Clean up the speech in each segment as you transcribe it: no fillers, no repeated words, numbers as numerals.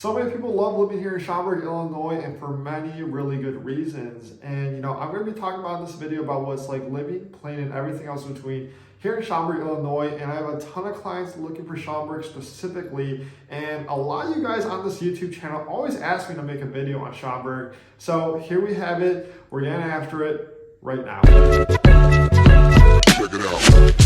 So many people love living here in Schaumburg, Illinois, and for many really good reasons. And I'm going to be talking about in this video about what's like living, playing, and everything else between here in Schaumburg, Illinois. And I have a ton of clients looking for Schaumburg specifically. And a lot of you guys on this YouTube channel always ask me to make a video on Schaumburg. So here we have it. We're getting after it right now. Check it out.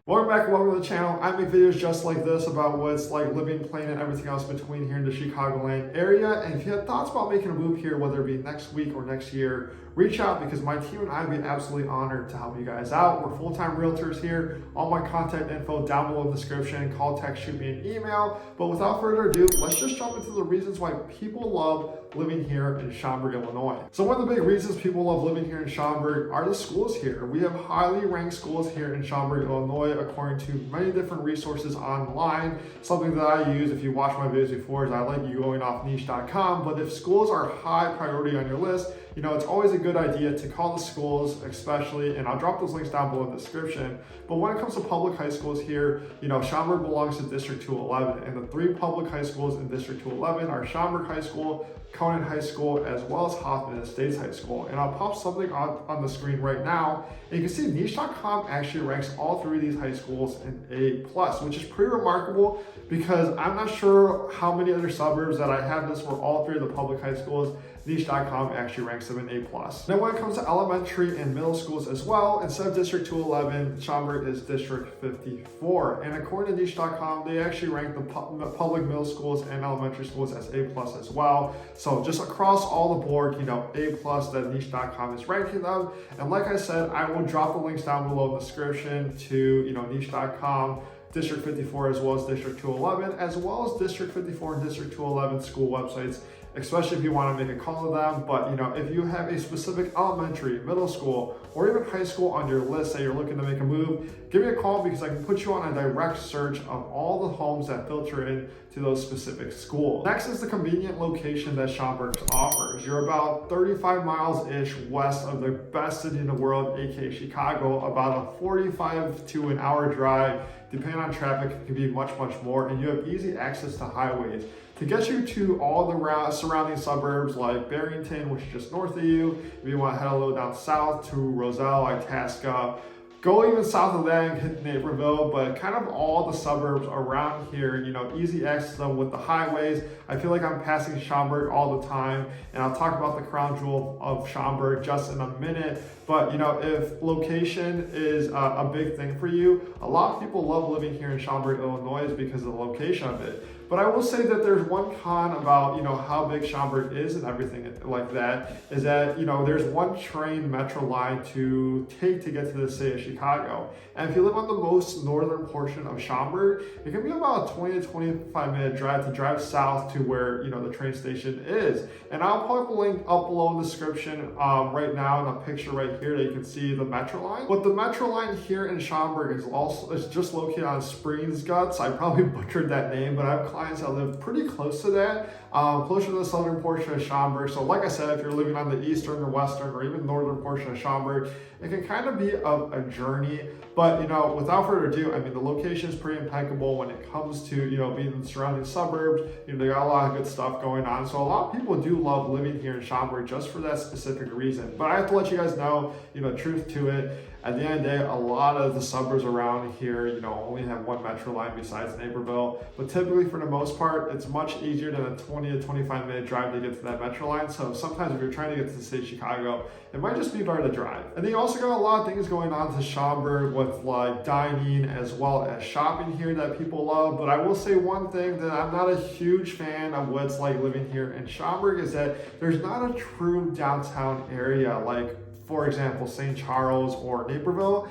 Welcome back and welcome to the channel. I make videos just like this about what's like living, playing, and everything else between here in the Chicagoland area. And if you have thoughts about making a move here, whether it be next week or next year, reach out because my team and I would be absolutely honored to help you guys out. We're full-time realtors here. All my contact info down below in the description. Call, text, shoot me an email. But without further ado, let's just jump into the reasons why people love living here in Schaumburg, Illinois. So one of the big reasons people love living here in Schaumburg are the schools here. We have highly ranked schools here in Schaumburg, Illinois, according to many different resources online. Something that I use if you watch my videos before is I like you going off niche.com. But if schools are high priority on your list, it's always a good idea to call the schools, especially, and I'll drop those links down below in the description. But when it comes to public high schools here, Schaumburg belongs to District 211, and the three public high schools in District 211 are Schaumburg High School, Conan High School, as well as Hoffman Estates High School. And I'll pop something on the screen right now. And you can see niche.com actually ranks all three of these high schools in A+, which is pretty remarkable because I'm not sure how many other suburbs that I have this where all three of the public high schools, niche.com actually ranks them in A+. Now when it comes to elementary and middle schools as well, instead of District 211, Schaumburg is District 54. And according to niche.com, they actually rank the public middle schools and elementary schools as A+ as well. So just across all the board, A+ that niche.com is ranking them. And like I said, I will drop the links down below in the description to, niche.com, District 54 as well as District 211, as well as District 54 and District 211 school websites, especially if you want to make a call to them. But if you have a specific elementary, middle school, or even high school on your list that you're looking to make a move, give me a call because I can put you on a direct search of all the homes that filter in to those specific schools. Next is the convenient location that Schaumburg offers. You're about 35 miles-ish west of the best city in the world, aka Chicago, about a 45 to an hour drive. Depending on traffic, it can be much, much more, and you have easy access to highways to get you to all the surrounding suburbs like Barrington, which is just north of you. If you want to head a little down south to Roselle, Itasca, go even south of that and hit Naperville, but kind of all the suburbs around here, easy access to them with the highways. I feel like I'm passing Schaumburg all the time, and I'll talk about the crown jewel of Schaumburg just in a minute. But if location is a big thing for you, a lot of people love living here in Schaumburg, Illinois because of the location of it. But I will say that there's one con about, how big Schaumburg is and everything like that, is that, there's one train metro line to take to get to the city of Chicago. And if you live on the most northern portion of Schaumburg, it can be about a 20 to 25 minute drive to drive south to where, the train station is. And I'll put a link up below in the description right now in a picture right here that you can see the metro line. But the metro line here in Schaumburg is just located on Springs Guts. I probably butchered that name, but I have clients that live pretty close to that, closer to the southern portion of Schaumburg. So like I said, if you're living on the eastern or western or even northern portion of Schaumburg, it can kind of be a journey. But without further ado, the location is pretty impeccable when it comes to being in the surrounding suburbs. They got a lot of good stuff going on. So a lot of people do love living here in Schaumburg just for that specific reason. But I have to let you guys know, truth to it. At the end of the day, a lot of the suburbs around here, only have one metro line besides Naperville. But typically, for the most part, it's much easier than a 20 to 25 minute drive to get to that metro line. So sometimes if you're trying to get to the city of Chicago, it might just be better to drive. And then you also got a lot of things going on to Schaumburg with like dining as well as shopping here that people love. But I will say one thing that I'm not a huge fan of what's like living here in Schaumburg is that there's not a true downtown area like, for example, St. Charles or Naperville.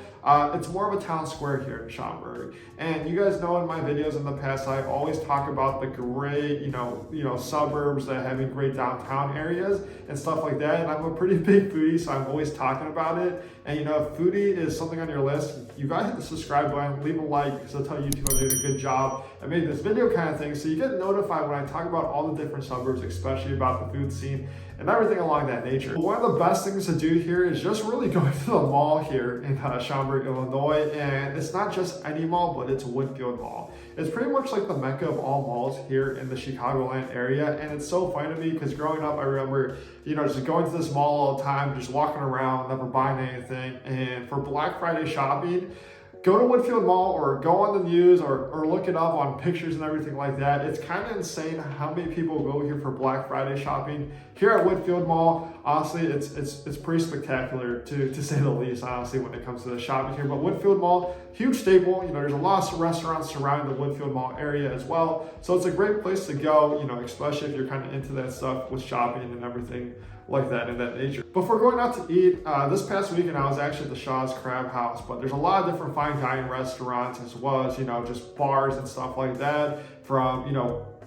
It's more of a town square here in Schaumburg. And you guys know in my videos in the past, I always talk about the great, suburbs that having great downtown areas and stuff like that. And I'm a pretty big foodie, so I'm always talking about it. And if foodie is something on your list, you gotta hit the subscribe button, leave a like, because I'll tell YouTube I'm doing a good job at making this video kind of thing. So you get notified when I talk about all the different suburbs, especially about the food scene and everything along that nature. But one of the best things to do here is just really going to the mall here in Schaumburg, Schaumburg, Illinois, and it's not just any mall, but it's Woodfield Mall. It's pretty much like the mecca of all malls here in the Chicagoland area, and it's so funny to me because growing up, I remember, just going to this mall all the time, just walking around, never buying anything, and for Black Friday shopping, go to Woodfield Mall or go on the news or look it up on pictures and everything like that. It's kind of insane how many people go here for Black Friday shopping. Here at Woodfield Mall, honestly, it's pretty spectacular to say the least, honestly, when it comes to the shopping here. But Woodfield Mall, huge staple. There's a lot of restaurants surrounding the Woodfield Mall area as well. So it's a great place to go, especially if you're kind of into that stuff with shopping and everything like that in that nature. Before going out to eat, this past weekend I was actually at the Shaw's Crab House, but there's a lot of different fine dining restaurants as well as, just bars and stuff like that from,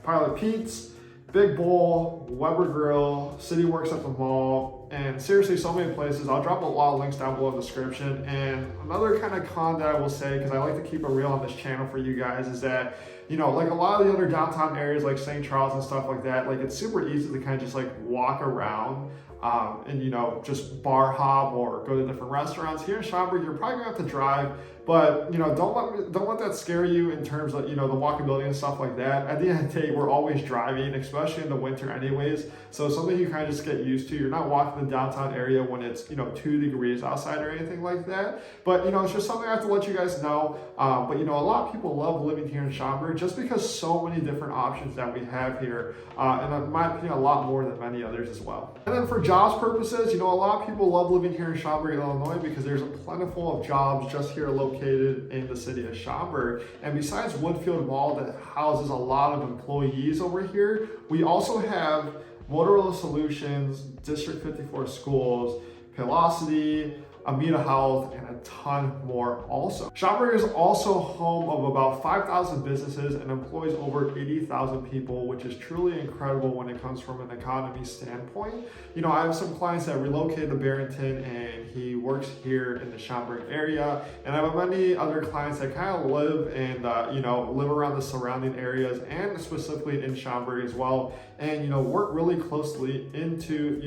Pilot Pete's, Big Bowl, Weber Grill, City Works at the mall, and seriously, so many places. I'll drop a lot of links down below in the description. And another kind of con that I will say, because I like to keep it real on this channel for you guys, is that, like a lot of the other downtown areas like St. Charles and stuff like that, like it's super easy to kind of just like walk around and just bar hop or go to different restaurants. Here in Schaumburg, you're probably gonna have to drive, but don't let that scare you in terms of the walkability and stuff like that. At the end of the day, we're always driving, especially in the winter anyways, so something you kind of just get used to. You're not walking the downtown area when it's 2 degrees outside or anything like that, but it's just something I have to let you guys know. But a lot of people love living here in Schaumburg just because so many different options that we have here, and in my opinion, a lot more than many others as well. And then for jobs purposes, a lot of people love living here in Schaumburg, Illinois, because there's a plentiful of jobs just here located in the city of Schaumburg. And besides Woodfield Mall that houses a lot of employees over here, we also have Motorola Solutions, District 54 Schools, Paylocity, Amita Health, and a ton more also. Schaumburg is also home of about 5,000 businesses and employs over 80,000 people, which is truly incredible when it comes from an economy standpoint. I have some clients that relocated to Barrington and he works here in the Schaumburg area. And I have many other clients that kind of live and, live around the surrounding areas and specifically in Schaumburg as well. And, work really closely into,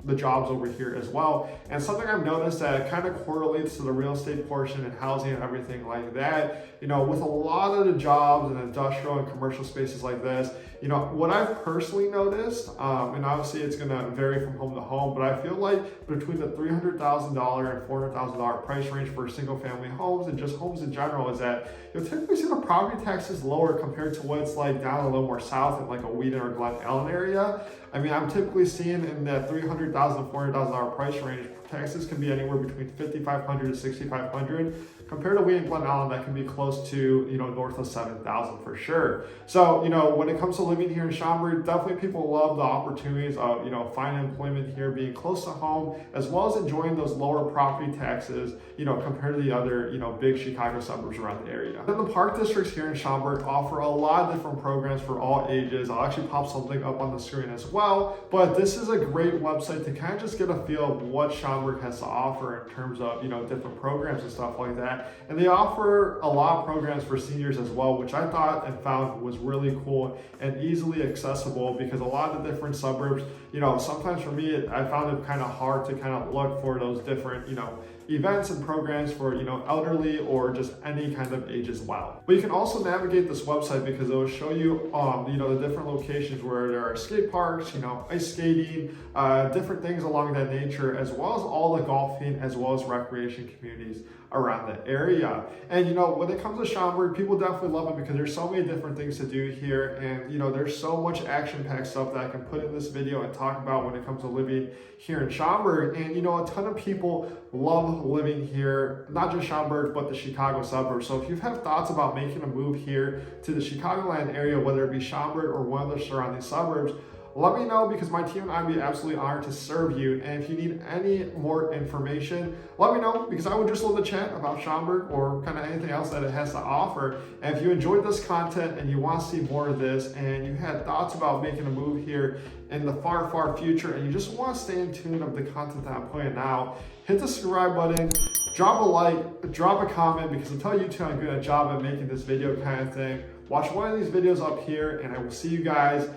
the jobs over here as well. And something I've noticed that kind of correlates to the real estate portion and housing and everything like that, with a lot of the jobs and industrial and commercial spaces like this, what I've personally noticed, and obviously it's going to vary from home to home, but I feel like between the $300,000 and $400,000 price range for single family homes and just homes in general is that you'll typically see the property taxes lower compared to what it's like down a little more south in like a Wheaton or Glen Ellen area. I'm typically seeing in that $300,000 to $400,000 price range, taxes can be anywhere between $5,500 to $6,500. Compared to Wheaton Glen Ellen, that can be close to, north of $7,000 for sure. So, when it comes to living here in Schaumburg, definitely people love the opportunities of, finding employment here, being close to home, as well as enjoying those lower property taxes, compared to the other, big Chicago suburbs around the area. Then the park districts here in Schaumburg offer a lot of different programs for all ages. I'll actually pop something up on the screen as well, but this is a great website to kind of just get a feel of what Schaumburg has to offer in terms of, different programs and stuff like that. And they offer a lot of programs for seniors as well, which I thought and found was really cool and easily accessible, because a lot of the different suburbs, sometimes for me, I found it kind of hard to kind of look for those different, events and programs for, elderly or just any kind of age as well. But you can also navigate this website because it will show you, the different locations where there are skate parks, ice skating, different things along that nature, as well as all the golfing, as well as recreation communities around the area. And when it comes to Schaumburg, people definitely love it because there's so many different things to do here, and there's so much action-packed stuff that I can put in this video and talk about when it comes to living here in Schaumburg. And a ton of people love living here, not just Schaumburg, but the Chicago suburbs. So if you have thoughts about making a move here to the Chicagoland area, whether it be Schaumburg or one of the surrounding suburbs, let me know, because my team and I would be absolutely honored to serve you. And if you need any more information, let me know, because I would just love to chat about Schaumburg or kind of anything else that it has to offer. And if you enjoyed this content and you want to see more of this, and you had thoughts about making a move here in the far, far future, and you just want to stay in tune of the content that I'm putting out, hit the subscribe button, drop a like, drop a comment, because until YouTube, I'm doing a job at making this video kind of thing. Watch one of these videos up here, and I will see you guys